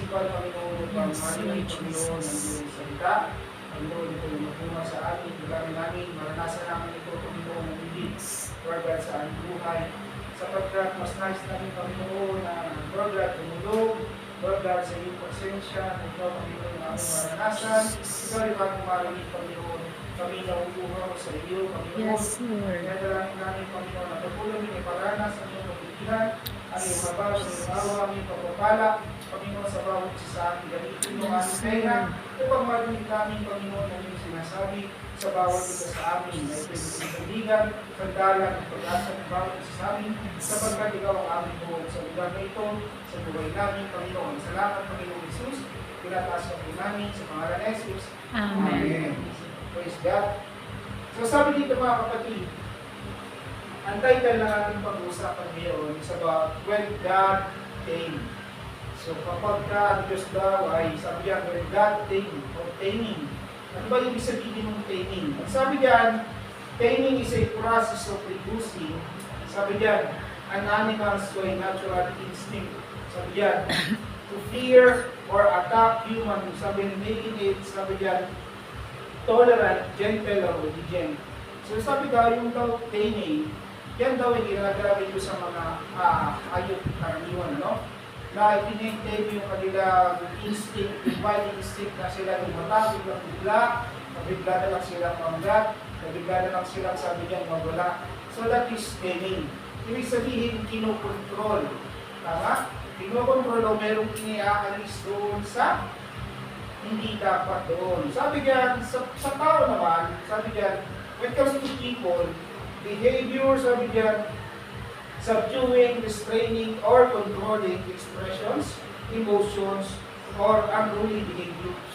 kaisipan, Panginoon, upang marinig, Panginoon, ang iyong salita. Panginoon, ito yung magpunga sa amin, lugarin namin, maranasan namin ito, Panginoon, ang hindi, Lord God, sa aming buhay. Sapagkat mas nice namin, Panginoon, na Lord God, tumulong, Lord God, sa iyong presensya, ikaw, Panginoon, ang aming maranasan. Ikaw yung bagong marinig, Panginoon, kami na upuhaw sa iyo, Panginoon. Yes, Lord. Kaya dalangin namin, Panginoon, na pagpulang yung iparanas ang iyong kabutihan, ang iyong habag, ang iyong awa, ang iyong pagpapala, Panginoon, sa bawat isa sa amin. Gamitin mo ang aming tenga, upang marinig namin, Panginoon, ang iyong sinasabi sa bawat isa sa amin. May pwede kaibigan, sandalan, at pag-asa ng bawat isa sa amin, sapagkat ikaw ang aming buhok sa lugar na ito, sa buhay namin, Panginoon. Salamat, Panginoon Jesus. Pinataas ka po namin sa pangalan ni Jesus. Amen. Praise God. So sabi dito mga kapatid, ang title ng ating pag-uusapan ngayon is about when God came. So kapag ang Diyos daw ay sabi niya, when God came or taming. Ano ba ibig sabihin ng taming? Ang sabi diyan, taming is a process of reducing. Sabi diyan, an animal's to a natural instinct. Sabi diyan, to fear or attack human. Sabi diyan, making it, sabi diyan, tolerant, gentle, or obedient. So sabi daw, yung daw taming, yan daw yung ginagamit ko sa mga hayop karaniwan, no? Na itinitame yung kanilang instinct, yung wild instinct na sila lumatang, bigla na lang silang manggat, bigla na lang silang sabi niyang mawala. So that is taming. Ibig sabihin, kinokontrol. Tama? Kinokontrol o merong iniaalis doon sa hindi dapat doon. Sabi diyan, sa tao naman, sabi diyan, when it comes to people, behavior, sabi diyan, subduing, restraining, or controlling expressions, emotions, or unruly behaviors.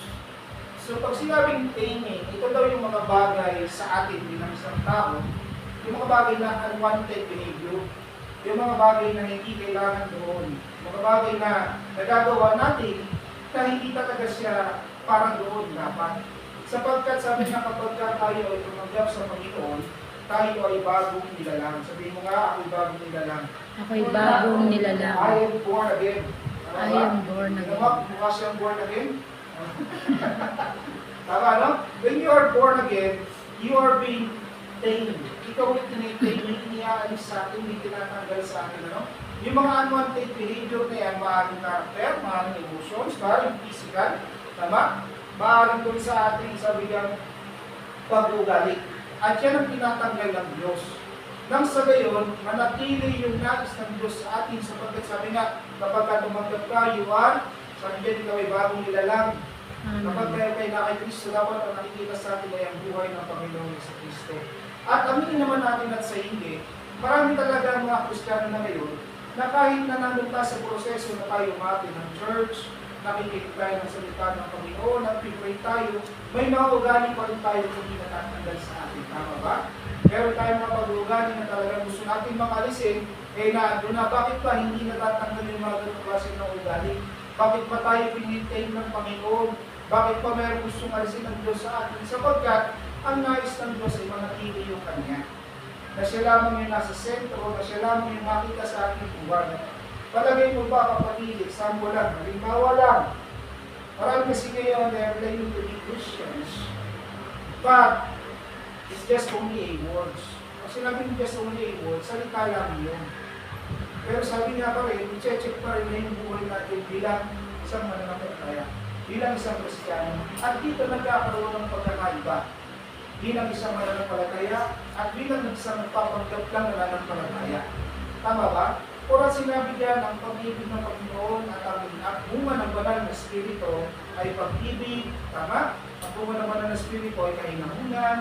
So pag sinabing taming, ito daw yung mga bagay sa atin bilang isang tao, yung mga bagay na unwanted behavior, yung mga bagay na hindi kailangan doon, mga bagay na nagagawa natin na hindi talaga siya parang doon dapat. Sapagkat sabi nga kapag tayo ay tumanggap sa Panginoon, tayo ay bagong nilalang. Sabihin mo nga, ako'y bagong nilalang. Ako'y bagong nilalang. I am born again. I am born again. Mukha siyang born again? Tama, no? When you are born again, you are being tamed. Ikaw ay tinitame, iniaalis sa atin, hindi tinatanggal sa atin, ano? Yung mga unwanted behavior na yan, maaaring character, maaaring emotions, maaaring physical, tama? Maaaring doon sa ating sabi ng pag-ugali. At yan ang tinatanggal ng Diyos. Nang sa gayon, manatili yung nais ng Diyos sa atin sapagkat sabi nga, kapag tumanggap ka, you are, sabi niya, ikaw ay bagong nilalang. Kapag kayo na kay Kristo, dapat ang nakikita sa atin ay ang buhay ng Panginoon sa Kristo. At aminin naman natin at sa hindi, marami talaga mga Kristiyano na ngayon na kahit na nandun tayo sa proseso na tayo umati ng church, nakikinig tayo ng salita ng Panginoon, nag-pray tayo, may mga ugali pa rin tayo kung hindi natatanggal sa atin. Tama ba? Meron tayong mga pag-ugali na talagang gusto natin makalisin, doon na bakit ba hindi natatanggal yung mga ganong klase ng ugali? Bakit ba tayo pinintay ng Panginoon? Bakit pa meron gustong alisin ng Diyos sa atin? Sapagkat ang nais ng Diyos ay manatili yung Kanya. Na siya lamang yung nasa sentro, na siya lamang yung makita sa ating buwan. Palagay mo ba kapatid, example lang, halimbawa lang, marami kasi ngayon they are claiming to be Christians, but it's just only a words. Pag sinabing just only a words, salita lang yun. Pero sabi nga pa rin, i-check pa rin na yung buhay natin bilang isang mananampalataya, bilang isang Kristiyano. At dito nagkakaroon ng pagkakaiba. Bilang isang mananampalataya at bilang isang nagpapanggap lang na nananampalataya. Tama ba? Kung sinabi diyan, ang pag-ibig ng Panginoon at ang bunga ng banal na Espiritu ay pag-ibig, tama? Ang bunga ng banal na Espiritu ay kahinahunan,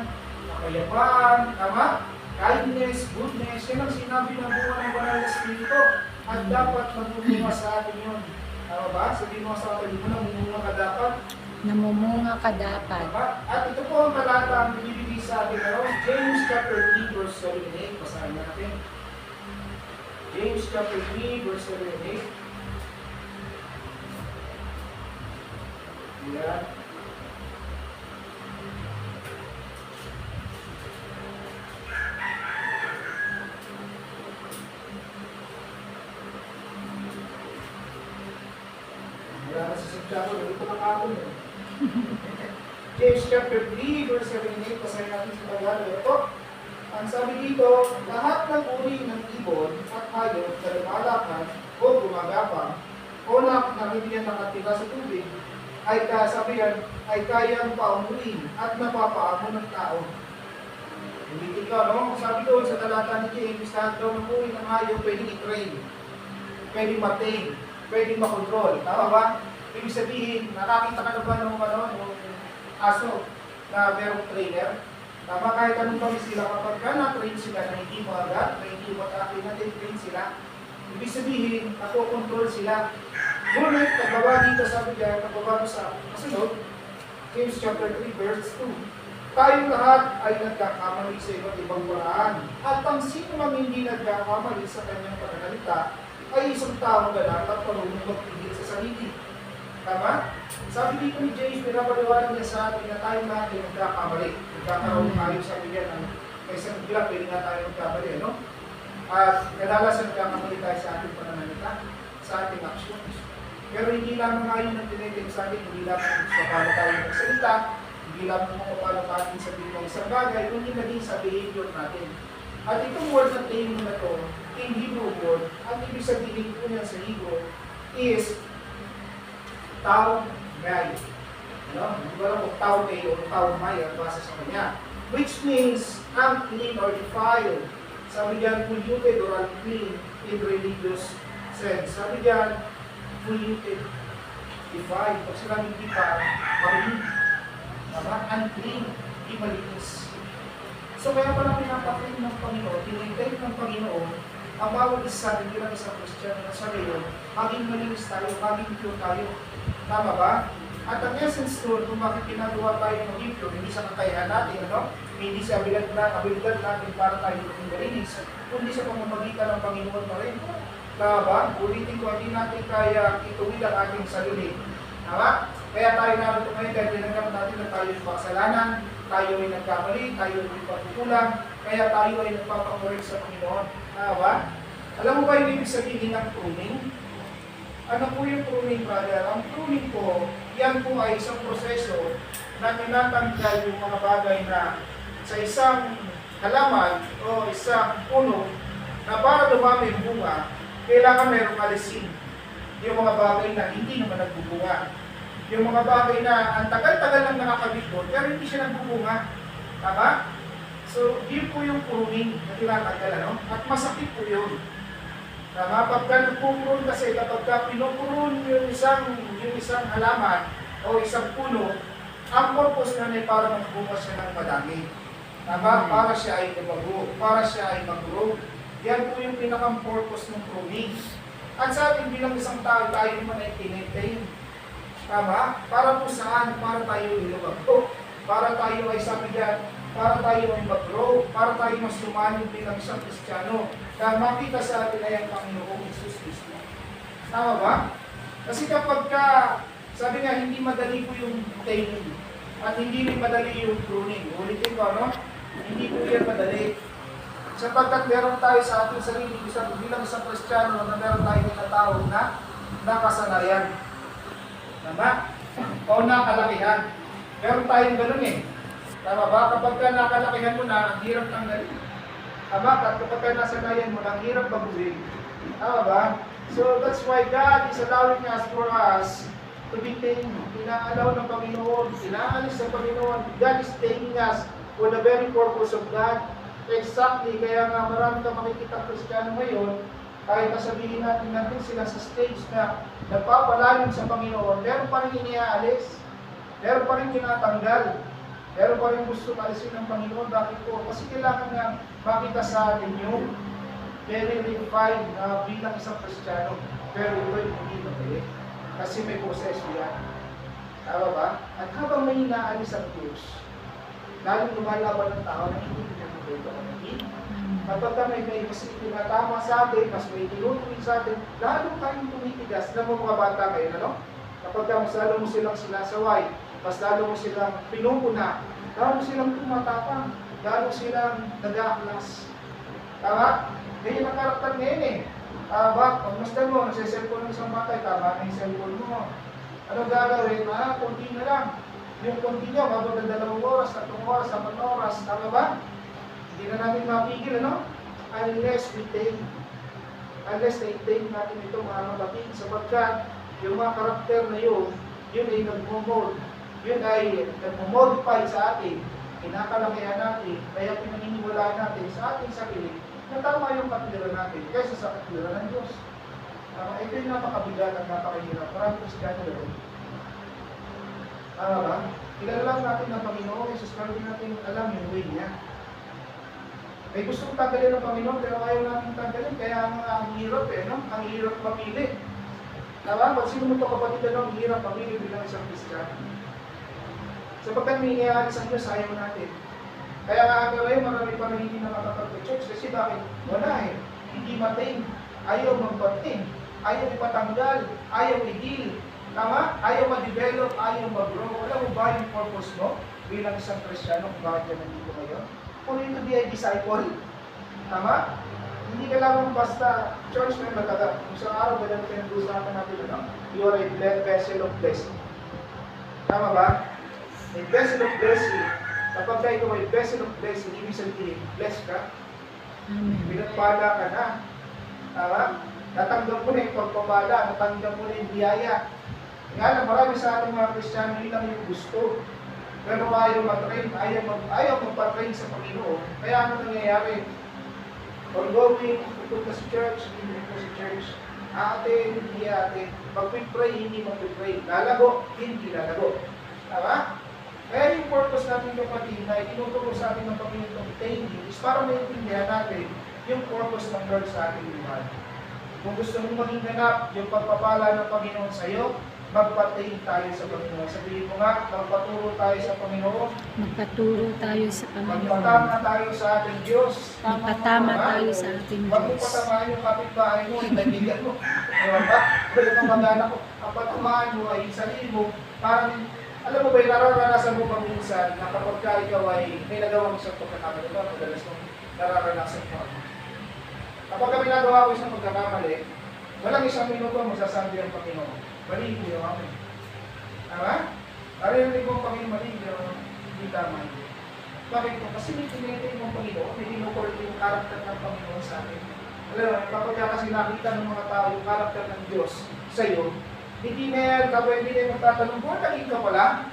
kapayapaan, tama? Kindness, goodness, yan ang sinabi ng bunga ng banal na Espiritu. At dapat magbunga sa atin yun. Tama ba? Sabihin mo sa atin, namumunga ka dapat. Namumunga ka dapat. At ito po ang talata ang binibigay sa atin ngayon. James chapter 3 verse 7 and 8. Basahin natin. James chapter 3 verse 7 and 8. Yan. Wala na sa Santiago, ito lang ako. James chapter 3, verse 7 and 8, basahin natin sa Tagalog. Ito, ang sabi dito, lahat ng uri ng ibon at hayop na lumalakad o gumagapang o nakikita nakatira sa tubig ay kasabihan ay kayang paumuin at napapaamo ng tao. Ulitin ko, no? Sabi doon sa talata ni James, lahat daw ng uri ng hayop pwedeng i-train, pwedeng ma-tame, pwedeng makontrol. Tama ba? Ibig sabihin, nakakita ka na ba ng yung aso na merong trainer? Tama, kahit anong kami sila, kapag ka na-train sila na hindi mo agad, na hindi mo akin na train sila, ibig sabihin, nakokontrol sila. Ngunit, pagbaba dito, sabi niya, pagbaba sa kasunod, James chapter 3, verse 2, tayong lahat ay nagkakamali sa iba't ibang paraan. At ang sino mang hindi nagkakamali sa kanyang pananalita, ay isang taong ganap at marunong magpigil sa sarili. Tama? Sabi dito ni James, pinapaliwanag niya sa atin na tayo lahat ay nagkakamali. Nagkakaroon tayo, sabi niya, ng isang bigla, pwede nga tayo magkamali, ano? At kadalasan nagkakamali tayo sa ating pananalita, sa ating actions. Pero hindi lamang ngayon ang tinitin sa atin, hindi lamang kung paano tayo magsalita, hindi lamang kung paano natin sabihin ng isang bagay, kundi naging sa behavior natin. At itong word na taming na to, in Hebrew word, ang ibig sabihin po niya sa Hebrew is tao may. No? Hindi ba lang tao may o tao may ang basa sa kanya. Which means unclean or defiled. Sabi diyan, polluted or unclean in religious sense. Sabi diyan, polluted, defiled. Pag sila hindi pa marinig. Unclean, hindi malinis. So kaya pala pinapakita ng Panginoon, tinitake ng Panginoon, ang bawat isa, hindi lang isang Christian na sa ngayon, maging malinis tayo, maging pure tayo. Tama ba? At ang essence doon, kung bakit ginagawa tayo maging pure, hindi sa kakayahan natin, ano? Hindi sa abilidad natin para tayo maging malinis, kundi sa pamamagitan ng Panginoon pa rin. Tama ba? Ulitin ko, hindi natin kaya ituwid ang ating sarili. Tama? Kaya tayo narito ngayon dahil tinanggap natin na tayo yung makasalanan, tayo ay nagkamali, tayo ay pagkukulang, kaya tayo ay nagpapakorek sa Panginoon. Tama ba? Alam mo ba yung ibig sabihin ng pruning? Ano po yung pruning, brother? Ang pruning po, yan po ay isang proseso na tinatanggal yung mga bagay na sa isang halaman o isang puno na para dumami yung bunga, kailangan mayroong alisin yung mga bagay na hindi naman nagbubunga. Yung mga bagay na ang tagal-tagal lang nakakabigod, pero hindi siya nagbubunga. Tama? So, yun po yung pruning na tinatanggal, ano? At masakit po yun. Tama? Pagka nagpupurun kasi, kapag pinupurun yung isang halaman o isang puno, ang purpose na ay para magbunga siya ng madami. Tama? Para siya ay lumago, para siya ay mag-grow. Yan po yung pinakang-purpose ng pruning. At sa atin bilang isang tao, tayo naman ay tinitain. Tama? Para po saan? Para tayo ilumago. Para tayo ay sabi dyan, para tayo ay mag-grow, para tayo mas lumalim bilang isang Kristiyano. Kaya makita sa atin ay ang Panginoong Jesus Cristo. Tama ba? Kasi kapag sabi nga, hindi madali po yung taming at hindi rin madali yung pruning. Ulitin ko, ano? Hindi po yan madali. Sapagkat meron tayo sa ating sarili, bilang isang Kristiyano na meron tayo tinatawag na nakasanayan. Tama? O nakalakihan. Meron tayong ganun eh. Tama ba? Kapag nakalakihan mo na, ang hirap tanggalin. Tama? At kapag nasanayan mo na, ang hirap baguhin. Tama ba? So that's why God is allowing us for us to be tamed. Inaalaw ng Panginoon, inaalis ng Panginoon. God is taming us for the very purpose of God. Exactly, kaya nga marami ka makikita Kristiyano ngayon, kahit nasabihin natin sila sa stage na nagpapalalim sa Panginoon, meron pa rin iniaalis, meron pa rin tinatanggal, meron pa rin gusto alisin ng Panginoon. Bakit po? Kasi kailangan nga makita sa atin yung very refined bilang isang Kristiyano, pero ito ay hindi madali. Kasi may proseso yan. Tama ba? At habang may inaalis ang Diyos, lalong lumalaban ng tao na hindi pinagpupunta ka natin. Kapag may mas tinatama sa atin, mas may tinutuwid sa atin, lalong tayong tumitigas na mga bata kayo, ano? Kapag mas lalo mo silang sinasaway, mas lalo mo silang pinupuna, lalo silang tumatapang, lalo silang nag-aaklas. Tama? Ganyan ang karakter ngayon eh. Pag masdan mo, nasa cellphone ng isang bata, tama na yung cellphone mo. Ano gagawin? Konti na lang. Yung konti nyo, mabag na 2 oras, 3 oras, 4 oras. Tama ba? Hindi na namin mapigil, ano? Unless na-take natin ito mga kapatid, sapagkat yung mga karakter na yun ay nagmo-mold. Yun ay nagmo-modify sa atin. Kinakalakihan natin, kaya pinaniniwalaan natin sa ating sarili na tama yung katwiran natin kaysa sa katwiran ng Diyos. Ito yung napakabigat at napakahirap. Marami ko siya gano'n. Tama ba? Kilala lang natin ng Panginoon, Jesus, pero hindi natin alam yung way niya. May gustong tanggalin ng Panginoon, pero ayaw natin tanggalin. Kaya ang hirap no? Ang hirap mamili. Tama? Pag sino mo ito kapatid, ang hirap mamili bilang isang Kristiyano. Sapagkat may iniaalis ang Diyos, ayaw natin. Kaya nga ngayon, marami pa rin hindi nakakapag-church. Kasi bakit? Wala eh. Hindi matain. Ayaw magpating. Ayaw ipatanggal. Ayaw i-heal. Tama? Ayaw ma-develop. Ayaw mag-grow. Alam mo ba yung purpose mo bilang isang Kristiyano kung bakit yan nandito ngayon? For you to be a disciple. Tama? Hindi ka lang basta church member ka. Kung sa araw, ganun pinag-usapan natin, you are a vessel of blessing. Tama ba? A vessel of blessing. Kapag ka ikaw ay vessel of blessing, ibig sabihin, blessed ka. Pinagpala ka na. Tama? Natanggap mo na yung pagpapala, natanggap mo na yung biyaya. Kaya na marami sa ating mga Kristiyano, yun lang yung gusto. Pero ayaw mag-train, ayaw magpa-train sa Panginoon. Kaya ano nangyayari? Ongoing, pupunta sa church, hindi po sa church. Ate, hindi ate. Pag-pray, hindi mag-pray. Lalago, hindi lalago. Tama? Kaya yung purpose natin kapatid na itinuturo sa atin ng Panginoon ng training is para maintindihan natin yung purpose ng Lord sa ating buhay. Kung gusto mong maging ganap yung pagpapala ng Panginoon sa iyo, magpatayin tayo sa Panginoon. Sabihin mo nga, magpaturo tayo sa Panginoon. Magpaturo tayo sa Panginoon. Magpatama tayo sa ating Diyos. Magpatama tayo sa ating Huwag mo Diyos. patamaan yung kapitbahay mo, yung kaibigan mo. Diba ba? Kaya kung mag-anak ko, ang patamaan mo ay sarili mo, parang, alam mo ba, nararanasan mo pa minsan na kapag ka ikaw ay may nagawang isang pagkakamali, diba? Madalas mong nararanasan mo. Kapag kami nagawa ko isang pagkakamali, walang isang minuto masasabi ang Panginoon. Mali po yung amin. Tama? Narinig mo ang Panginoon, mali yung hindi tama. Bakit po? Kasi may tinitin mo ang Panginoon, may dinukort yung karakter ng Panginoon sa atin. Alam mo, kapag kasi nakita ng mga tao yung karakter ng Diyos sa iyo, hindi na yan, kapag hindi na magtatanong, buwan naging ka pala?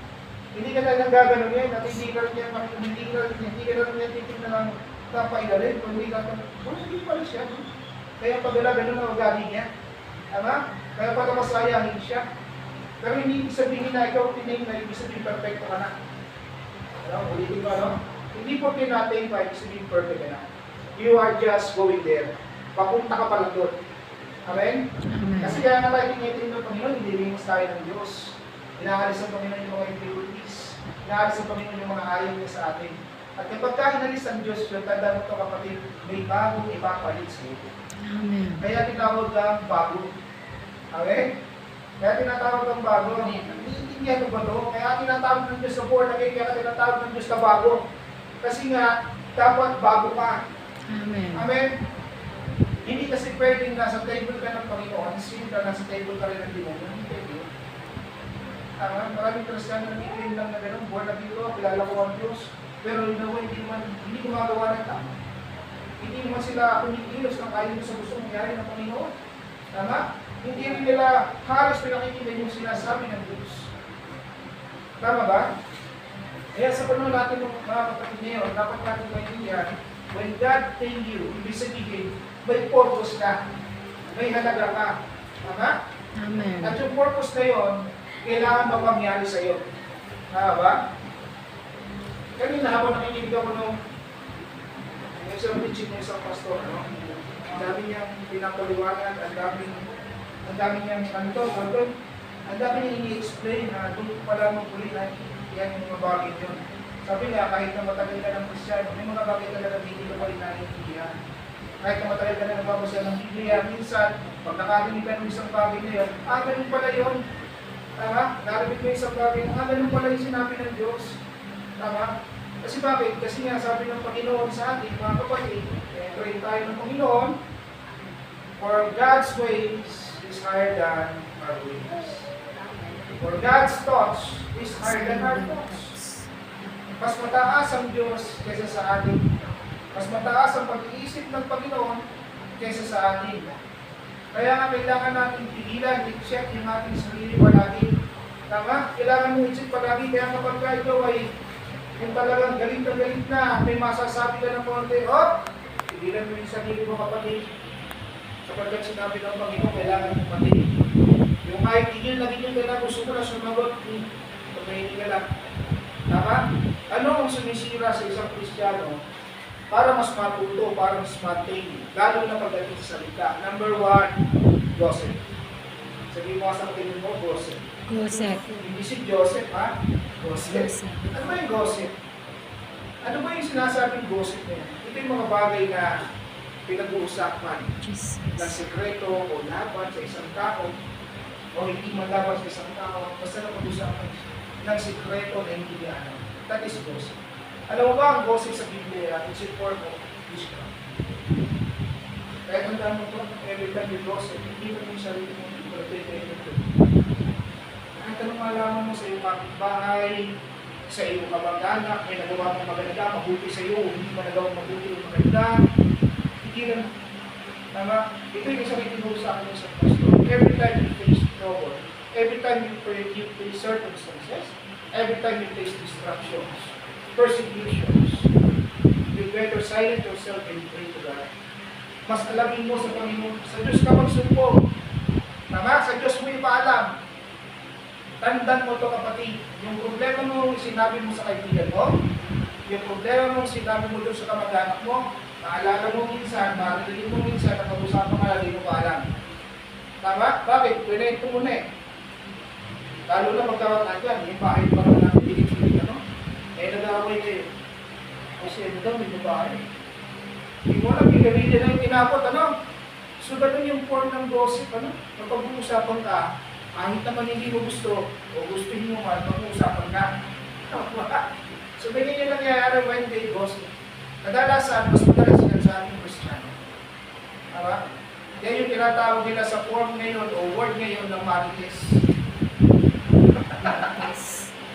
Hindi ka na nagaganon yan, at hindi ka rin yan titignan ng napailalim, kung hindi ka tanong, buwan naging pala siya. Kaya pag wala, ganun ang ugali niya. Tama? Kaya pala masayahin siya. Pero hindi ibig sabihin na ikaw tinayin na ibig sabihin perfecto ka na. Alam, ulitin ko, ano? Hindi po tinayin pa, ibig sabihin perfect ka na. You are just going there. Papunta ka pala doon. Amen? Amen. Kasi kaya nga tayo tinitin ng Panginoon, hindi limos tayo ng Diyos. Inaalis ng Panginoon yung mga impurities. Inaalis ng Panginoon yung mga ayaw niya sa atin. At kapag ka inalis ng Diyos, yung tanda mo ito kapatid, may bagong ipapalit sa iyo. Amen. Kaya tinawag kang bago. Okay? Kaya tinatawag kang bago. Naiintindihan mo ba ito? Kaya tinatawag ng Diyos sa born again, kaya tinatawag ng Diyos na bago. Kasi nga, dapat bago ka. Amen. Amen? Hindi kasi pwedeng nasa table ka ng Panginoon, sin ka, nasa table ka rin ng demonyo. Hindi pwede. Tama? Maraming Kristiyano na claim lang na gano'n, born again ko, kilala ko ang Diyos. Pero in a way, hindi gumagawa ng tama. Hindi naman sila kumikilos ng ayon sa gusto mangyari ng Panginoon. Tama? Hindi rin nila halos pinakikita yung sinasabi ng Diyos. Tama ba? Kaya sa panahon natin mga kapatid ngayon, dapat natin maintindihan, when God tell you, ibig sabihin, may purpose ka. May halaga ka. Tama? Amen. At yung purpose na yun, kailangan mapangyari sa iyo. Tama ba? Kanina habang nakikinig ako nung isang teaching ng isang pastor, no? Ang dami niyang pinapaliwanag, ang dami niyang ang dami niyang ini-explain na doon pala magpuli na yan yung mga bagay yun. Sabi nga, kahit na matagal ka ng Kristyano, may mga bagay talaga hindi ka pa rin naiintindihan. Kahit na matagal ka na nagbabasa ng Biblia, minsan, pag nakarinig ka ng isang bagay na yun, ganun pala yun. Tama? Narinig mo isang bagay, ganun pala yung sinabi ng Diyos. Tama? Kasi bakit? Kasi nga sabi ng Panginoon sa atin, mga kapatid, pray tayo ng Panginoon, for God's ways is higher than our ways. For God's thoughts is higher than our thoughts. Mas mataas ang Diyos kaysa sa atin. Mas mataas ang pag-iisip ng Panginoon kaysa sa atin. Kaya nga kailangan natin pigilan, i-check yung ating sarili palagi. Tama? Kailangan mo i-check palagi. Kaya kapag ka ikaw ay yung talagang galit na galit na, may masasabi ka ng konti, pigilan mo yung sarili mo kapatid. Kapag sinabi ng Panginoon, kailangan mo pati. Yung kahit tigil ka na, gusto mo na sumagot, tumahimik ka lang. Tama? Ano ang sumisira sa isang Kristiyano para mas matuto, para mas matain, lalo na pagdating sa salita? Number 1, gossip. Sabihin mo sa tingin mo, gossip. Gossip. Hindi si Joseph, ha? Gossip. Ano ba yung gossip? Ano ba yung sinasabing gossip na yan? Ito yung mga bagay na pinag-uusapan Jesus. ng sekreto o laban sa isang tao o hindi man laban sa isang tao, basta napag-usapan ng sekreto na hindi niya alam. That is gossip. Alam mo ba ang gossip sa Biblia? It's a form of witchcraft. Kaya tandaan mo ito, every time you gossip, hindi mo yung sarili mo ito. Kahit anong malaman mo sa iyong kapitbahay, sa iyong kamag-anak, may nagawa mong maganda, mabuti sa iyo, hindi mo nagawa mabuti o maganda, hindi lang. Tama? Ito yung isang itinuro sa akin sa pastor. Every time you face trouble, every time you face circumstances, every time you face distractions, persecutions, you better silence yourself and pray to God. Mas alamin mo sa Panginoon, sa Diyos ka magsumbong. Tama? Sa Diyos mo ipaalam. Tandaan mo ito kapatid, yung problema mo sinabi mo sa kaibigan mo, yung problema mo sinabi mo doon sa kamag-anak mo, naalala mo minsan, marinig mo minsan, napag-usapan ka, hindi mo pa alam. Tama? Bakit? Pinento mo na eh. Lalo na magkaroon dyan, yung bahay pa naman natin pilit-pilit, ano? Eh, nag-aaway kayo. Kasi ano daw, may babae. Hindi mo alam, pinagalitin na yung tinapot, ano? So, ganun yung form ng gossip, ano? Napag-uusapan ka, kahit naman hindi mo gusto, o gustuhin mo man, mag-uusapan ka. So, ganyan yung nangyayari when they gossip. Kadalasan, mas madalas yan sa ating Kristiyano. Tama? Yan yung tinatawag nila sa form ngayon o word ngayon ng marites.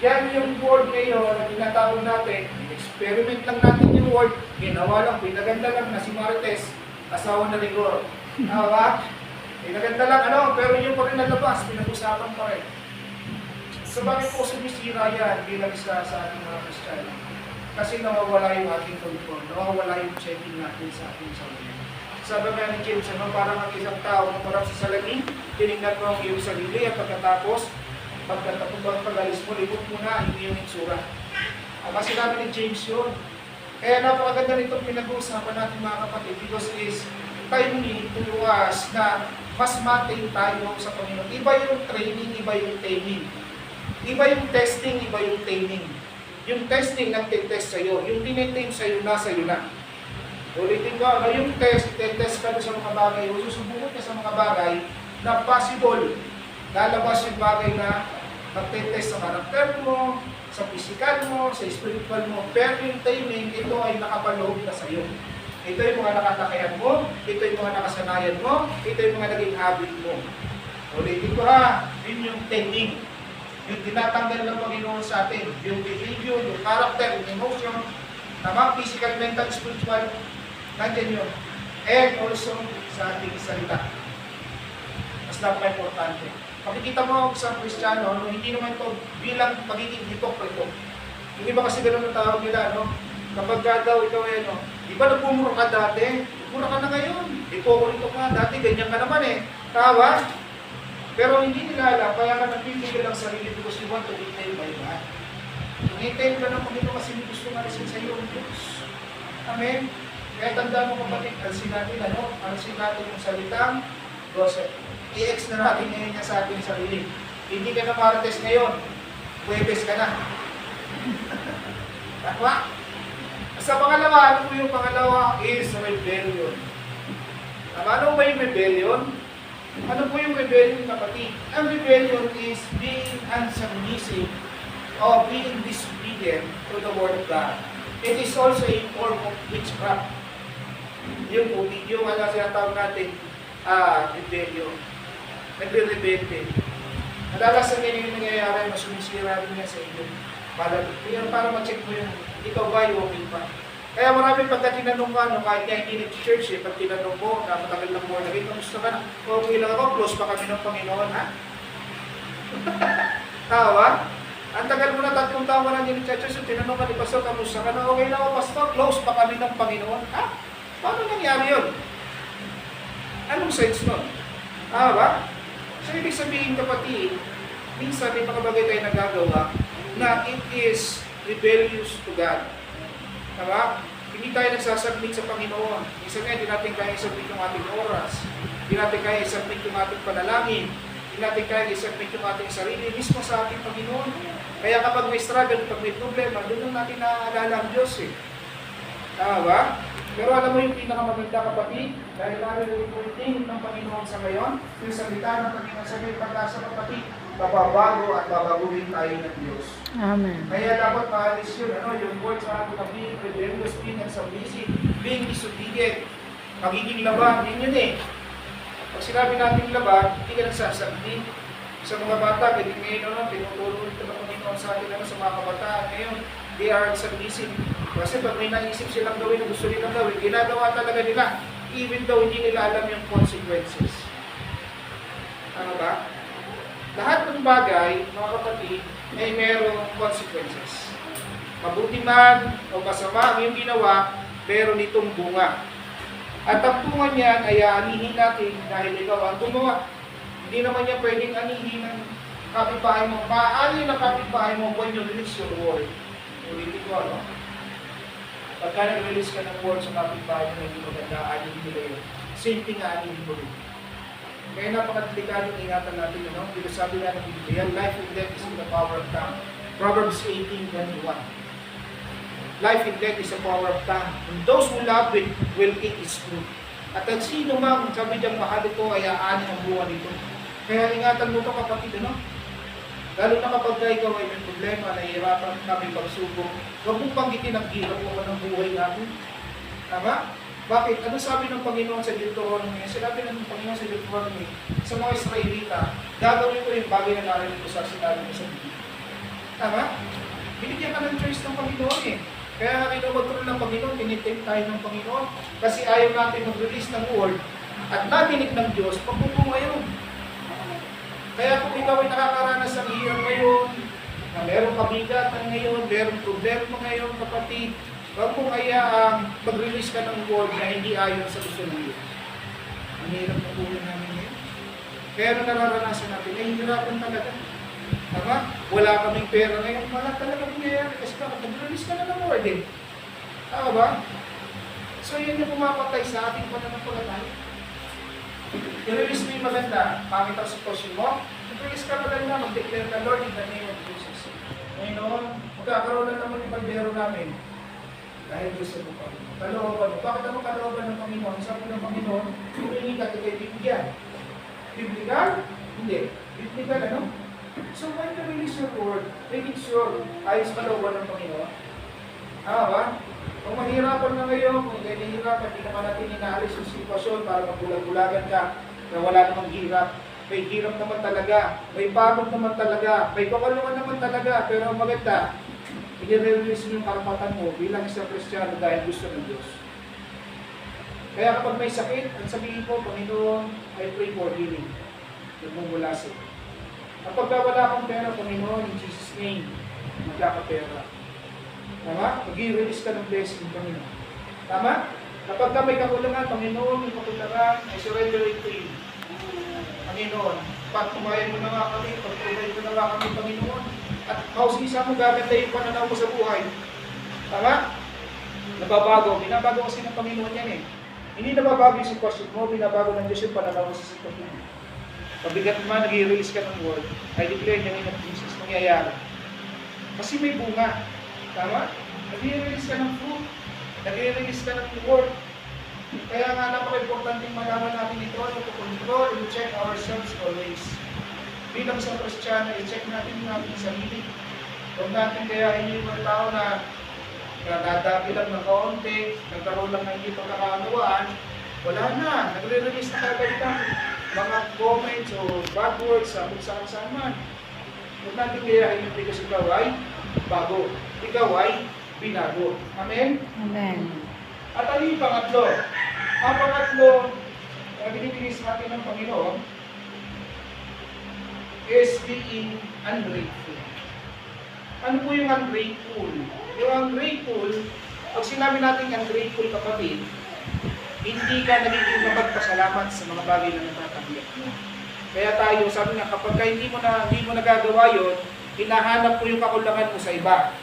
Yan yung word ngayon na tinatawag natin. Experiment lang natin yung word. Ginawa lang, pinaganda lang na si Marites, asawa na rigor. Tama ba? Pinaganda lang, ano, pero yung pa rin nalabas, pinag-usapan pa rin. So bakit po sumisira yan bilang isa sa ating mga Kristiyano? Kasi nawawala yung ating control, nawawala yung checking natin sa ating sarili. Sabi nga ni James, ano, parang ang isang tao na parang sa salamin, tinignan mo ang iyong sarili at pagkatapos pag-alis mo, libot mo na, hindi yung itsura. Kasi namin ni James yun. Kaya napakaganda nitong pinag-uusapan natin mga kapatid because it is timely to us na mas matin tayo sa Panginoon. Iba yung training, iba yung taming. Iba yung testing, iba yung taming. Yung testing ng test sa'yo, yung tinitame sa'yo, nasa iyo na. Ulitin ko, yung test ka sa mga bagay, o susubukot ka sa mga bagay na possible. Lalabas yung bagay na magte-test sa karakter mo, sa physical mo, sa spiritual mo. Pero yung timing, ito ay nakapaloob na sa iyo. Ito yung mga nakatakayan mo, ito yung mga nakasanayan mo, ito yung mga naging habit mo. Ulitin ko yun yung timing. Yung tinatanggal ng Panginoon sa atin. Yung behavior, yung character, yung emotion, tama, physical, mental, spiritual, nandiyan yun. And also sa ating salita. Mas napaka-importante. Makikita mo sa Kristiyano, hindi naman ito bilang pagiging hipokrito. Yung iba kasi ganun ang tawag nila, no? Kapag daw ikaw ay, no? Di ba nagpumura ka dati? Mura ka na ngayon. Hipokrito ka, dati ganyan ka naman eh. Tawa? Pero hindi nila alam, kaya ka nagpipigil ang sarili because you want to be tamed by God. Nangitame ka ng Panginoon kasi hindi gusto marisin sa iyo ang Diyos. Amen? Kaya tandaan mo kapatid, alsin natin, alsin natin yung salitang gossip. I-ex na natin ngayon niya sa ating sarili. Hindi ka na Martes ngayon. Huwebes ka na. Tama? Sa pangalawa, ano po yung pangalawa is rebellion. Ano ba yung rebellion? Ano po yung rebellion, kapatid? Ang rebellion is being unsubmissive or being disobedient to the Word of God. It is also a form of witchcraft. Yung sinatawag natin, rebellion. Nagre-rebelde. Kadalasan yan yung nangyayari na sumisira rin yan sa inyo. Para ma-check mo yung ikaw ba yung okay pa. Kaya marami pagka tinanong ka, no, kahit nga hindi nag-church eh, pag tinanong mo na matagal lang mo, naging kamusta ka na? Okay lang ako, close pa kami ng Panginoon, ha? Tawa? Ang tagal mo na 3 taon ka na din sa church, so tinanong ka ni Pastor, kamusta ka na? Okay lang ako, Pastor, close pa kami ng Panginoon, ha? Paano nangyari yun? Anong sense nun? Tawa? So, ibig sabihin kapatid, minsan may mga bagay tayo nagagawa na it is rebellious to God. Tama? Hindi tayo nagsasubmit sa Panginoon. Minsan nga, hindi natin kaya isubmit yung ating oras. Hindi natin kaya isubmit yung ating panalangin. Hindi natin kaya isubmit yung ating sarili mismo sa ating Panginoon. Kaya kapag may struggle, pag may problema, doon lang natin naaalala ang Diyos eh. Tama ba? Pero alam mo yung pinakamaganda kapatid, dahil naroon yung tingin ng Panginoon sa ngayon, yung salita ng Panginoon sa ngayon, pag-asa kapatid, mababago at babaguhin tayo ng Diyos. Amen. Kaya dapat maalis yun, yung word sa atin na being rebellious, being unsubmissive, being disobedient, magiging laban, yun eh. Pag sinabi natin laban, hindi ka nagsasubmit. Sa mga bata, kasi ngayon, tinuturo ito ng Panginoon sa atin sa mga kabataan. Ngayon, they are unsubmissive. Kasi pag may naisip silang gawin na gusto nilang gawin, ginagawa talaga nila, even though hindi nila alam yung consequences. Ano ba? Lahat ng bagay, mga kapatid, ay mayroong consequences. Mabuti man o masama ang iyong ginawa, meron itong bunga. At ang bunga niyan ay aanihin natin dahil ikaw ang gumawa. Hindi naman niya pwedeng anihin ng kapitbahay mo. Maaani ng kapitbahay mo when you release your word. Ulitin ko, ano? Pagka nag-release ka ng word sa kapitbahay mo, hindi maganda, aanihin nila yun. Same thing, aanihin mo rin. Kaya napakadelikado ingatan natin, ano? Because sabi nga ng Biblia, life and death is in the power of tongue. Proverbs 18:21. Life and death is the power of tongue. And those who love it will eat its fruit. At ang sino mang sabi diyang mahal ito ay aanin ang buwan nito. Kaya ingatan mo ito kapatid, ano? Lalo na kapag ikaw ay may problema, nahihirapan kami pagsubok, huwag mong panggitin ang hirap mo ng buhay natin. Tama? Bakit? Ano sabi ng Panginoon sa Deuteronomy? Sinabi ng Panginoon sa Deuteronomy sa mga Israelita, gagawin ko yung bagay na narinig ko sa sinabi mo sa Biblia. Tama? Binigyan ka ng choice ng Panginoon eh. Kaya nga kinukontrol ng Panginoon, tinitempt tayo ng Panginoon kasi ayaw natin mag-release ng word at natinig ng Diyos, pagpupunga yun. Kaya kung ikaw ay nakakaranas ng hirap ngayon, na merong kabigatan ngayon, merong problema ngayon, kapatid, huwag mong hayaang mag-release ka ng word na hindi ayon sa gusto ng Diyos. Ang hirap na buhay namin ngayon. Kaya nung nararanasan natin, ay hirapan talaga. Tama? Wala kaming pera ngayon, wala talaga nangyayari kasi bakit nag-release ka na ng word eh. Tama ba? So yun yung pumapatay sa ating pananampalataya. I-release mo yung maganda, pangit ang sitwasyon mo, i-release ka maganda, mag-declare the Lord in the name of Jesus. Ngayon, magkakaroon na naman yung paldero namin. Dahil gusto mo pa. Kalooban mo. Bakit ako kalooban ng Panginoon? Sabi ng Panginoon, humingi ka kay bibigyan. Biblical? Hindi. Biblical ano? So when you release your word, make it sure ayos kalooban ng Panginoon. Ba? Kung mahirapan na ngayon, kung hindi nahihirapan, hindi naman natin inaalis yung sitwasyon para magbulag-bulagan ka na wala namang hirap. May hirap naman talaga, may pagod naman talaga, may kakalungan naman talaga, pero ang maganda, i-release mo yung karapatan mo bilang isang Kristiyano dahil gusto ng Diyos. Kaya kapag may sakit, ang sabihin ko, Panginoon, I pray for healing. Huwag mong mulasin. Kapag wala kang pera, Panginoon, in Jesus' name, magkakapera. Tama? Mag-i-release ka ng blessing, Panginoon. Tama? Kapag ka may kakulangan, Panginoon, yung kakulangan, I surrender it to you. Panginoon, patumayan mo na nga kami, pag-provide mo na nga kami, Panginoon. At mausisa mo gaganda yung pananaw mo sa buhay. Tama? Nababago. Binabago kasi ng Panginoon yan eh. Hindi nababago yung sitwasyon mo, binabago ng Diyos yung pananaw mo sa sitwasyon mo. Pabigat naman, nag-i-release ka ng word, I declare in the name of Jesus, mangyayari. Kasi may bunga. Tama? Nag-i-release ka ng fruit. Nag-i-release ka ng word. Kaya nga napaka-importanting malaman natin ito, to control and check ourselves always. Bilang sa Kristiyano, i-check natin yung ating sarili. Huwag natin kaya hindi yung tao na nadadabi lang ng kaunti, nagkaroon lang ng hindi pagkakaunawaan, wala na, nagre-release na kagad ito. mga comments o bad words sa kung saan man. Huwag natin gayahin yung because ikaw ay bago. Ikaw ay binago. Amen? Amen. At ano yung pangatlo? Ang pangatlo, na binibigay sa atin ng Panginoon, is being ungrateful. Ano po yung ungrateful? Yung ungrateful, pag sinabi natin ungrateful kapatid, hindi ka nagiging mapagpasalamat sa mga bagay na natatanggap mo. Kaya tayo, sabi nga, kapag hindi mo nagagawa yun, hinahanap mo yung kakulangan mo sa iba.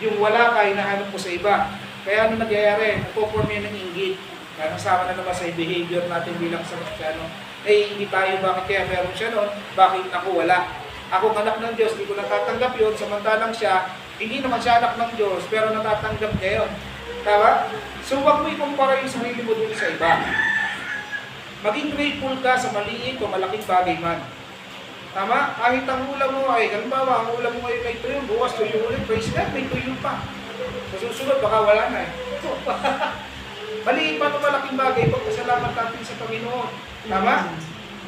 Yung wala ka, hinahanap mo sa iba. Kaya ano nagyayari? Nagpo-form yan ng inggit. Kaya nasama na naman sa behavior natin bilang sa Kristiyano. Eh, hindi tayo, bakit kaya meron siya noon? Bakit ako wala? Ako anak ng Diyos, hindi ko natatanggap yun. Samantalang siya, hindi naman siya anak ng Diyos, pero natatanggap niya yun. Tama? So, huwag mo ikumpara yung sarili mo dun sa iba. Maging grateful ka sa maliit o malaking bagay man. Tama? Kahit ang ulam mo ay, halimbawa, ang ulam mo ay may tuyo, bukas tuyo ulit, praise God, may tuyo pa. Sa susunod, baka wala na eh. Maliit man o malaking bagay, pagpasalamat natin sa Panginoon. Tama?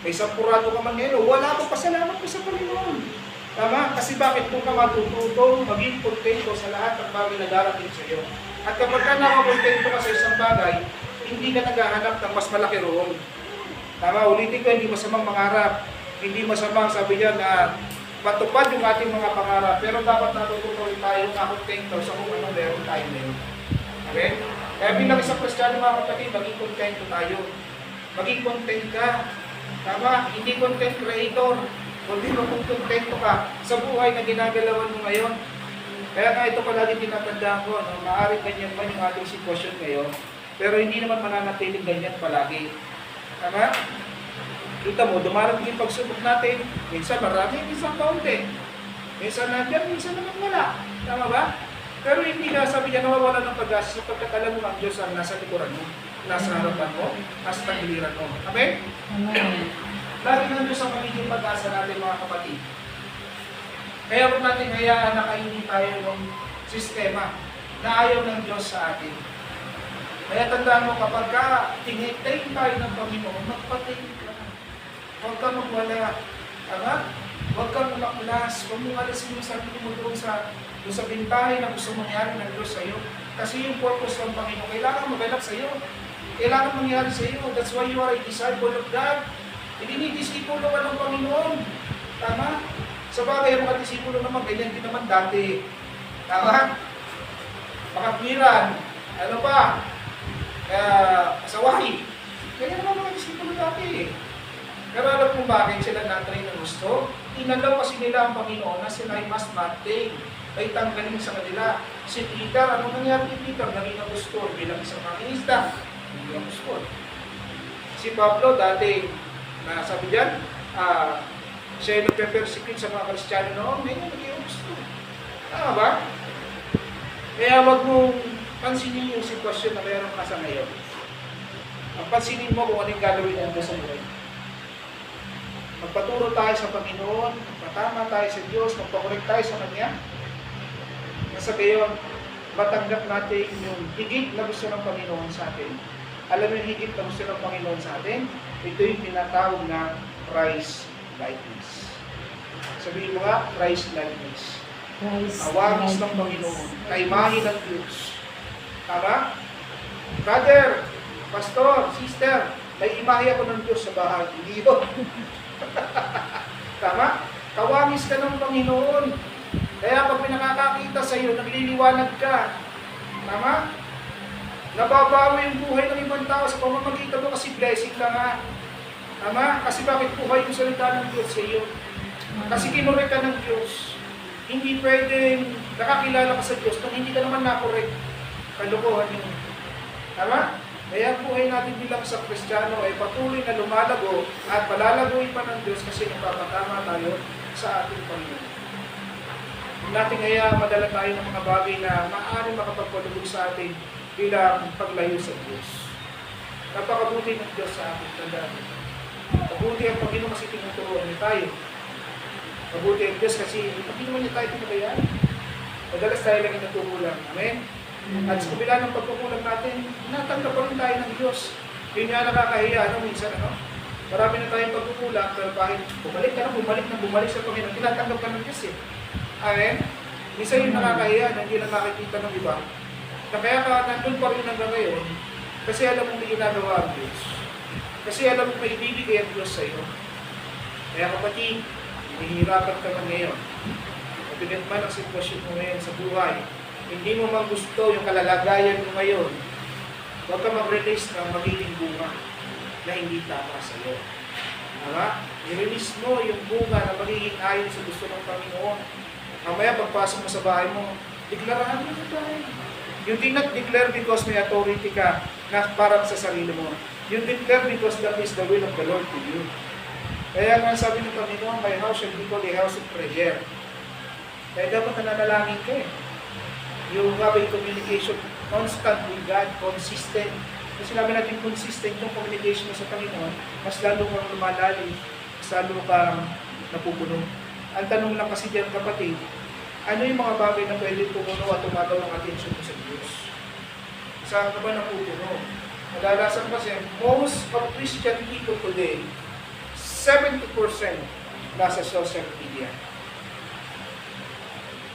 May sampurado ka man ngayon, wala akong pasalamat ko sa Panginoon. Tama? Kasi bakit kung ka matututong maging kontento sa lahat ng bagay na darating sa iyo? At kapag ka nakakontento ka sa isang bagay, hindi ka naghahanap ng mas malaki roon. Tama? Ulitin ko, hindi masamang mangarap. Hindi masamang sabi niya na matupad yung ating mga pangarap. Pero dapat natututuloy tayo na kontento sa kung anong meron tayo ngayon. Okay? Kaya bilang isang Kristiyano mga kapatid, maging kontento tayo. Maging content ka. Tama? Hindi content creator. Kundi maging kontento ka sa buhay na ginagalawan mo ngayon. Kaya nga ito palagi tinatandaan ko, no? Maaaring ganyan man yung ating sitwasyon ngayon, pero hindi naman mananatiling ganyan palagi. Tama? Kita mo, dumarating yung pagsubok natin, minsan marami, minsan kaunti. Minsan nandiyan, minsan naman wala. Tama ba? Pero hindi ka, sabi niya, nawawala ng pag-asa sapagkat alam mo ang Diyos ang nasa likuran mo, nasa harapan mo, nasa tagiliran mo. Amen? Amen. Lagi ng Diyos ang magiging pag-asa natin mga kapatid. Kaya huwag natin hayaan na kainin tayo ng sistema na ayaw ng Diyos sa atin. Kaya tandaan mo, kapag ka tinitayin tayo ng Panginoon, magpatayin ka. Huwag ka magwala. Tama? Huwag kang umaklas. Huwag mong alasin yung sarili mo doon sa bintahe na gusto mangyari ng Diyos sa iyo. Kasi yung purpose ng Panginoon, kailangan maganap sa iyo. Kailangan mangyari sa iyo. That's why you are a disciple of God. Dinidisipulo ka ng Panginoon. Tama? Sa bagay, ang mga disipulo naman, ganyan din naman dati. Tama? Makatwiran. Ano pa? Asawahi. Ganyan naman mga disipulo dati. Pero alam kung bakit sila natrain ng gusto? Inalaw kasi nila ang Panginoon na sila ay mas mating. Ay tanggalin sa kanila. Si Peter, ano nangyari ni Peter? Naging apostol bilang isang mangingisda. Naging apostol. Si Pablo dati, na sabi dyan, siya ay nagpe-persecute sa mga Kristiyano noon, ngayon naging gusto. Tama ba? Kaya wag mong pansinin yung sitwasyon na mayroon ka sa ngayon. Ang pansinin mo kung anong gagawin ng Diyos sa buhay. Magpaturo tayo sa Panginoon, magpatama tayo sa Diyos, magpakorek tayo sa Kanya. Nasa gayon, matanggap natin yung higit na gusto ng Panginoon sa atin. Alam mo yung higit na gusto ng Panginoon sa atin? Ito yung tinatawag na Christ likeness. Sabihin mo nga, Christ likeness. Awagis ng Panginoon, kaimahin ng Diyos. Tama? Brother, pastor, sister, may imahe ako ng Diyos sa bahay. Hindi yun. Tama? Kawangis ka ng Panginoon. Kaya pag pinakakakita sa iyo, nagliliwanag ka. Tama? Nababawi yung buhay ng ibang tao sa pamamagitan mo kasi blessing ka nga. Tama? Kasi bakit buhay yung salita ng Diyos sa iyo? Kasi kinurek ka ng Diyos. Hindi pwedeng nakakilala ka sa Diyos kung hindi ka naman nakorek. Kalokohan yun. Tama? Kaya buhay natin bilang sa Kristiyano ay patuloy na lumalago at palalagoy pa ng Diyos kasi napapatama tayo sa ating Panginoon. Huwag natin kaya madala tayo ng mga bagay na maaaring makapagpalugod sa atin bilang paglayo sa Diyos. Napakabuti ng Diyos sa ating tandaan. Mabuti ang Panginoon kasi tinuturuan niya tayo. Mabuti ang Diyos kasi hindi naman niya tayo pinabayaan. Madalas tayo lang yung natukulang. Amen? At sa kabila ng pagkukulang natin, natanggap pa rin tayo ng Diyos. Yun nga nakakahiya, minsan, Marami na tayong pagkukulang, pero kahit bumalik sa Panginoon, tinatanggap ka ng Diyos eh. Amen? Isa yung nakakahiya na hindi na nakikita ng iba. Na kaya ka nandun pa rin hanggang ngayon, kasi alam mo may ginagawa ang Diyos. Kasi alam mo may ibibigay ang Diyos sa iyo. Kaya kapatid, hinihirapan ka man ngayon. Mabigat man ang sitwasyon mo ngayon sa buhay, hindi mo man gusto yung kalalagayan mo ngayon, huwag ka mag-release ng magiging bunga na hindi tama sa iyo. Tama? I-release mo yung bunga na magiging ayon sa gusto ng Panginoon. Mamaya pagpasok mo sa bahay mo, deklarahan mo sa bahay. You did not declare because may authority ka na parang sa sarili mo. You declare because that is the will of the Lord to you. Kaya nga sabi ng Panginoon, my house shall be called a house of prayer. Kaya dapat nananalangin ka eh. You have a communication constant with God, consistent. Kung sinabi natin consistent yung communication mo sa Panginoon, mas lalo kang lumalalim, mas lalo kang napupuno. Ang tanong lang kasi diyan kapatid, ano yung mga bagay na pwede pumuno at tumagaw ang atensyon mo sa Diyos? Saan ka ba napupuno? Madalasan kasi, most of Christian people today, 70% nasa social media.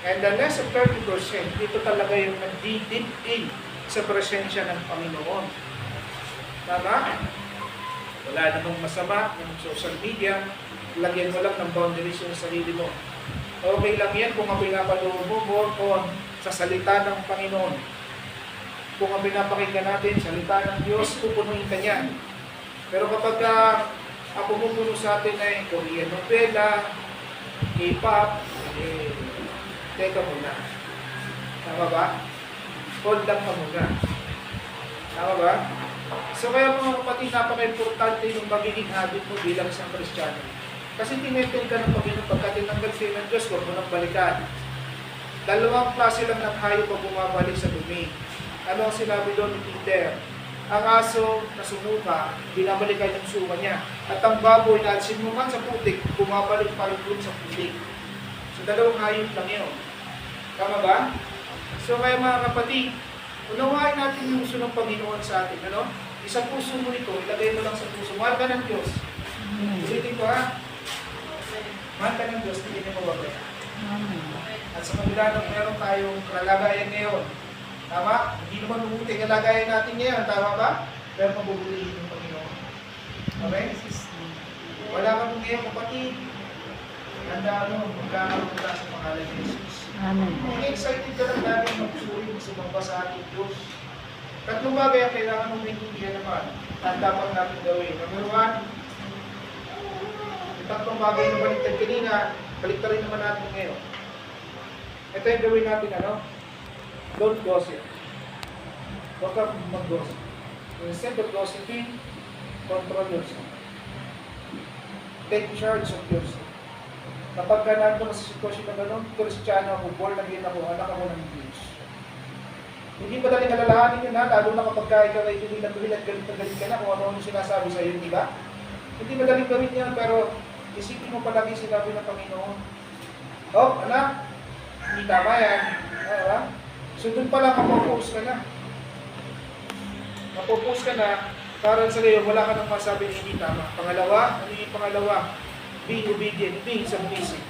And the less of 30%, dito talaga yung nag-deep in sa presensya ng Panginoon. Tama? Wala namang masama ng social media. Lagyan mo lang ng boundaries yung sarili mo. Okay lang yan kung ang pinapaloob mo more on sa salita ng Panginoon. Kung ang pinapakinggan natin, salita ng Diyos, pupunuin ka niyan. Pero kapag ang pumupuno sa atin ay Korean novela, K-pop, teka muna. Tama ba? Hold lang ka muna. Tama ba? So kaya mga kapatid, napaka-importante yung magiging habit mo bilang isang Kristiyano. Kasi tinetend ka ng Panginoon pagka tinanggal sa'yo ng Diyos, huwag mo nang balikan. Dalawang klase lang ng hayop pag bumabalik sa dumi. Ano ang sinabi doon ni Peter? Ang aso na sumuka, binabalikan yung suka niya. At ang baboy na sinuman sa putik, bumabalik pa rin doon sa putik. So dalawang hayop lang yun. Tama ba? So kaya mga kapatid, unawain natin yung gusto ng Panginoon sa atin. Ano? Isang puso mo ito, ilagay mo lang sa puso. Mahal ka ng Diyos. Ulitin ko ha. Mahal ka ng Diyos, hindi niya mababay. At sa kabila ng meron tayong kalagayan ngayon, tama? Hindi naman mabuti kalagayan natin ngayon, tama ba? Pero mabubulihin ng Panginoon. Okay? Wala ka mong ngayon, kapatid. Handa magkakaroon ka sa pangalan ni Jesus. Amen. Kung excited ka lang natin magpusuri sa mga sa ating Diyos. Tatlong bagay ang kailangan mong maintindihan naman at dapat natin gawin. Number one, yung tatlong bagay na baliktad kanina, baliktad rin naman natin ngayon. Ito yung gawin natin, ano? Don't gossip. Huwag ka mag-gossip. Instead of gossiping, control yourself. Take charge of yourself. Kapag ganaan ko na sa sitwasyon na gano'n, Kristiyano ako, born again ako, anak ako ng Diyos. Hindi madaling alalahanin yun ha, lalo na kapag ikaw ay tumilang galit ka na kung ano sinasabi sa iyo, di ba? Hindi madaling gawin yan, pero isipin mo palagi sinabi ng Panginoon. Oh, anak, hindi tama yan. Diba? So doon pa lang mapopose ka na. Mapopose ka na, para sa iyo, wala ka nang masabi na hindi tama. Pangalawa, ano yung pangalawa? Being obedient, being submissive.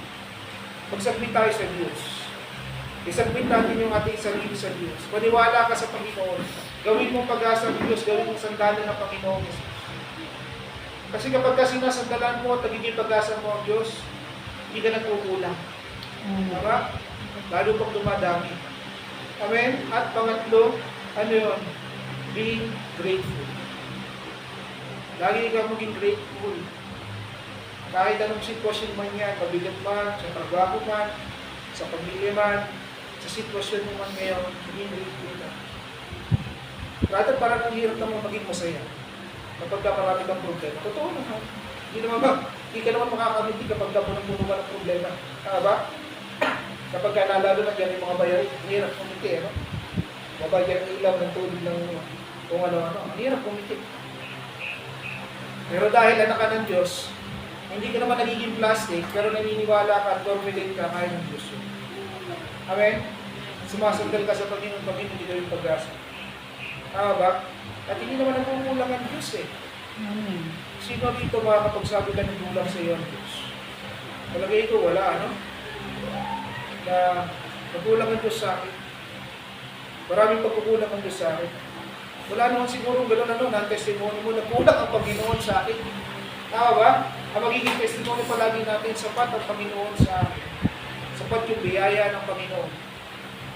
Mag-submit tayo sa Diyos. I-submit natin yung ating sarili sa Diyos. Maniwala ka sa Panginoon. Gawin mong pag-asa ng Diyos, gawin mong sandalan ng Panginoon. Kasi kapag kasi nasandalan mo at nagiging pag-asa mo ang Diyos, hindi ka nagkukulang. Tama? Lalo pang dumadami. Amen? At pangatlo, ano yun? Being grateful. Lagi ka maging grateful. Kahit anong sitwasyon man yan, mabigat man, sa trabaho man, sa pamilya man, sa sitwasyon mo man ngayon, maging grateful ka. Rather parang ang hirap naman maging masaya. Kapag ka marami kang problema. Totoo naman. Hindi ka naman makakamiti kapag ka puno ka ng problema. Tama ba? Kapag ka nalalo na dyan yung mga bayari, ang hirap kumiti. Ano? Mabayar ng ilaw ng tubig ng kung ano-ano. Ang hirap kumiti. Pero dahil anak ka ng Diyos, hindi ka naman nagiging plastic, pero naniniwala ka at confident ka kaya ng Diyos yun. Amen? Sumasandal ka sa Panginoon, hindi ka yung pag-asa. Tama ba? At hindi naman nagkukulang ang Diyos eh. Amen. Sino dito makakapagsabi ka ng kulang sa iyo ang Diyos? Palagay ko, wala, ano? Na nagulang ang Diyos sa akin. Maraming pagkukulang ang Diyos sa akin. Wala naman siguro gano'n ano, na testimony mo, nagulang ang Panginoon sa akin. Tama ba? Ang magiging testimony palagi natin, sapat ang Panginoon sa akin. Sapat yung biyaya ng Panginoon.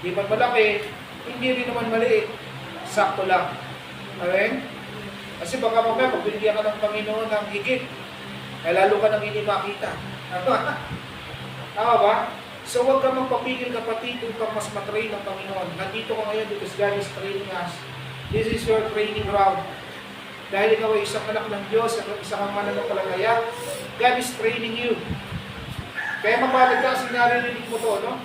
Di man malaki, hindi rin naman maliit. Sakto lang. Amen? Kasi baka mamaya, pag binigyan ka ng Panginoon ng higit, ay lalo ka nang hindi makita. Tama ba? So huwag ka magpapigil kapatid kung ka mas matrain ng Panginoon. Nandito ka ngayon because God is training us. This is your training ground. Dahil ikaw ay isang anak ng Diyos at isang mananampalataya, God is training you. Kaya mabalag ka kasi naririnig mo to, no?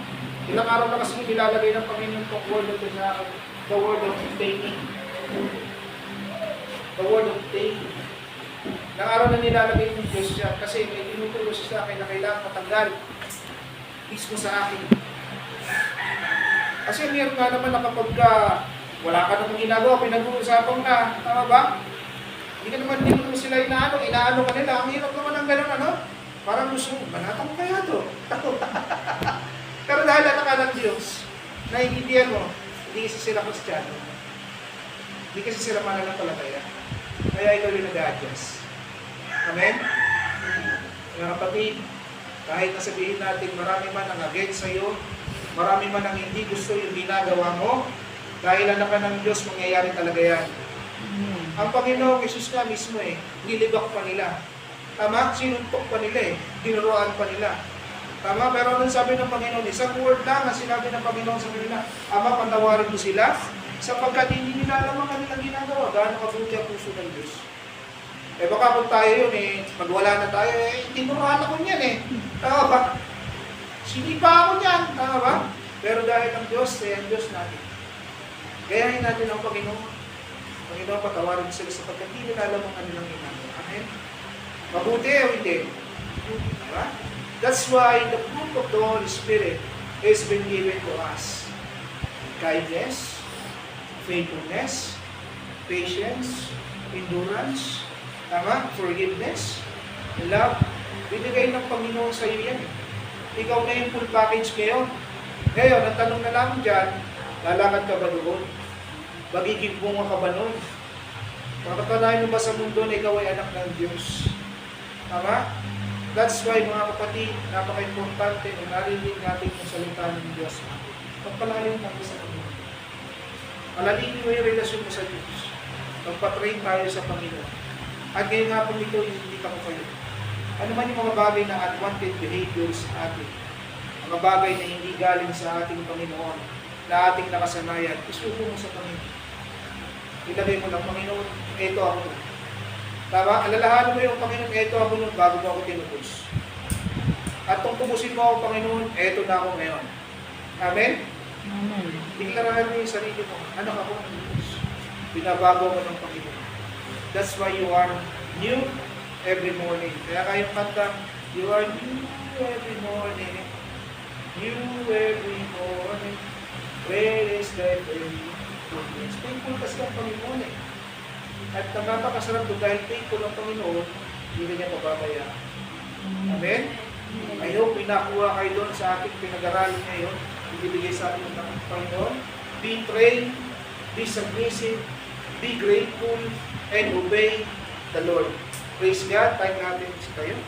Ilang araw na kasi nilalagay ng Panginoon itong word of the word of training. The word of training. Ilang araw na nilalagay ng Diyos siya kasi may tinuturo siya sa akin na kailangan matanggal mismo sa akin. Kasi meron nga naman na kapag wala ka namang ginagawa, pinag-uusapan ka, tama ba? Hindi mo sila inaano ka nila. Ang hirap naman ng gano'n, ano? Parang gusto mo, banata mo kaya to. Pero dahil anak ka ng Diyos, naiintindihan mo, hindi kasi sila Kristiyano. Hindi kasi sila mananampalataya. Kaya ikaw yung nag-a-adjust. Amen? Mga kapatid, kahit nasabihin natin marami man ang against sa'yo, marami man ang hindi gusto yung ginagawa mo, dahil anak ka ng Diyos, mangyayari talaga yan. Ang Panginoong Jesus nga mismo nilibak pa nila. Tama? Sinuntok pa nila Tinuruan pa nila. Tama? Pero anong sabi ng Panginoon? Isang word lang ang sinabi ng Panginoon sa kanila. Ama, pantawarin mo sila sapagkat hindi nila alam ang kanilang ginagawa. Gaano kabuti ang puso ng Diyos. Baka kung tayo yun pag wala na tayo, tinuruan ako niyan Tama ba? Sinipa ako niyan. Tama ba? Pero dahil ang Diyos, ang Diyos natin. Gayahin natin ang Panginoon. Panginoon, patawarin mo sila sapagkat hindi nila alam ang kanilang ginagawa. Amen? Mabuti o hindi? Diba? That's why the fruit of the Holy Spirit has been given to us. Kindness, faithfulness, patience, endurance, tama? Forgiveness, love. Binigay ng Panginoon sa iyo yan. Ikaw na yung full package ngayon. Ngayon, ang tanong na lang dyan, lalakad ka ba doon? Magiging bunga ka ba nun? Makatanayan mo ba sa mundo na ikaw ay anak ng Diyos? Tama? That's why mga kapatid, napaka-importante na narinig natin yung salita ng Diyos. Pagpalalim natin sa Panginoon. Palalimin mo yung relasyon mo sa Diyos. Magpatrain tayo sa Panginoon. At ngayon nga po ito, inilita ko kayo. Ano man yung mga bagay na unwanted behaviors sa atin, mga bagay na hindi galing sa ating Panginoon, na ating nakasanayan, isubo mo sa Panginoon. Ilagay mo lang, Panginoon, eto ako nun. Tama? Alalahanan mo yung Panginoon, eto ako nun bago mo ako tinubos. At kung tubusin mo ako, Panginoon, eto na ako ngayon. Amen? Amen. Deklarahan mo yung sarili mo, anak ako ng Diyos. Binabago ko ng Panginoon. That's why you are new every morning. Kaya kayong kanta, you are new every morning. New every morning. Where is thy faithfulness? Faithful kasi ang Panginoon At napakasarap doon dahil faithful ang Panginoon, hindi niya pababayaan. Amen? I hope pinakuha kayo doon sa ating pinag-aralan ngayon. Ibibigay sa atin ng Panginoon. Be trained, be submissive, be grateful, and obey the Lord. Praise God. Tayo natin sa kayo.